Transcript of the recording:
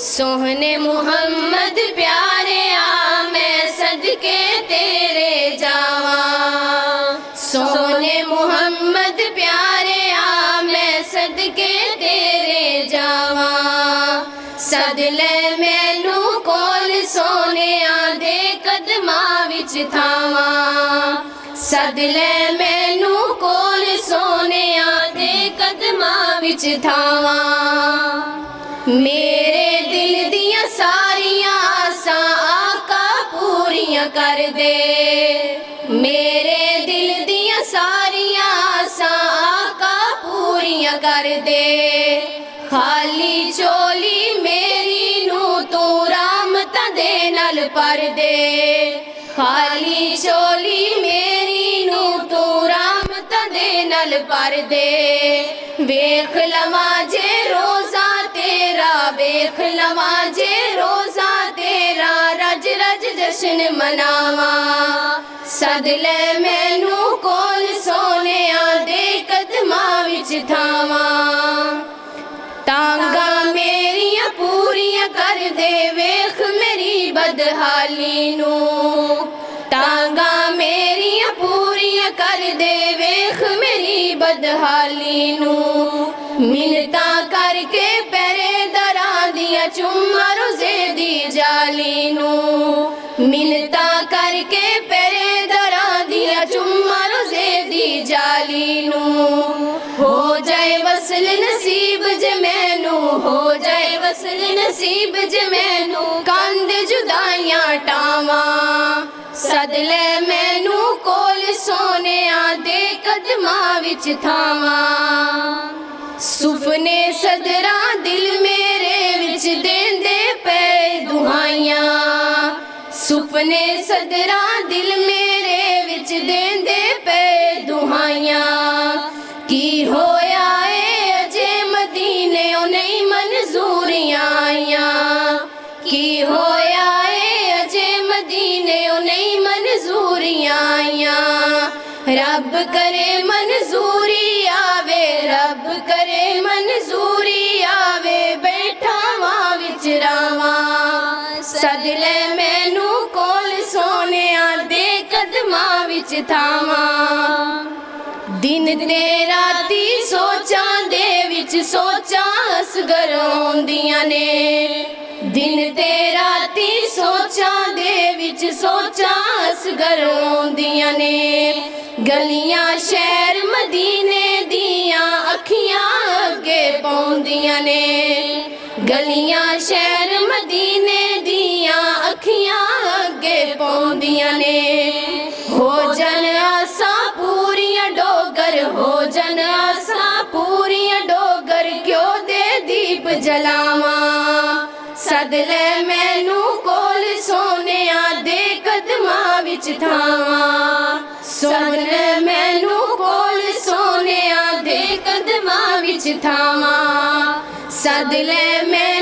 सोहने मुहम्मद प्यारे आ मैं सदके तेरे जावा। सोहने मुहम्मद प्यारे आ मैं सदके तेरे जावा। सदले मैनू कोल सोने आ दे कदमां विच थावा। सदले मैनू कोल सोने आ दे कदमां विच थावा। मेरे दिल दियां सारियां आसां आका पूरियां कर दे। मेरे दिल दियां सारियां आसां आका पूरियां कर दे। खाली चोली मेरी नू तू रहमतां दे नाल भर दे। खाली चोली मेरी नू तू रहमतां दे नाल भर दे। वेख लवां जे रोज़ा तेरा, वेख लवां जे रोज़ा तेरा, रज रज जश्न मनावा। सदले मैनू कोल सोने आ दे कदमां विच थावा। तांगा मेरियां पूरियां कर दे वेख मेरी बदहाली नू। तांगा मेरियां पूरियां कर दे वेख मेरी बदहाली नू। मिन्नतां करके पहरेदारां दियां चुम्मा रोज़े दी जाली नू। मिन्नतां करके पहरेदारां दियां चुम्मा रोज़े दी जाली नू। हो जाए वसल नसीब जे मैनू, हो जाए वसल नसीब जे मैनू, कंध जुदाइयां टावा। सदले मैनू कोल सोने आ दे कदमां विच थावा। सुपने सदरा दिल मेरे विच देंदे पे दुहाइयां। सुपने सदरा दिल मेरे विच देंदे पे दुहाइयां। की होया ए अजे मदीने ओ नहीं मंजूरियां आइयां। की होया ए अजे मदीने ओ नहीं मंजूरियां आइयां। रब करे मंजूरी आवे, रब करे मंजूरी आवे, बैठा वां विच रावा। सदले मैनू कोल सोने आ दे कदमां विच थावा। दिन ते राती सोचां दे विच सोचां असगर आउंदियां ने। दिन ते राती सोचां दे विच सोचां असगर आउंदियां ने। गलियां शहर मदीने दियां अखियां अगे पौंदियां ने। गलियां शहर मदीने दियां अखियां अगे पौंदियां ने। हो जन आसां पूरियां डोगर, हो जन आसां पूरियां डोगर, क्यों दे दीप जलावा। सदले मैनू कोल सोने आ दे कदमां विच थावा। सोने मैनू कोल सोने आ दे कदमां विच थावा। सदले मैं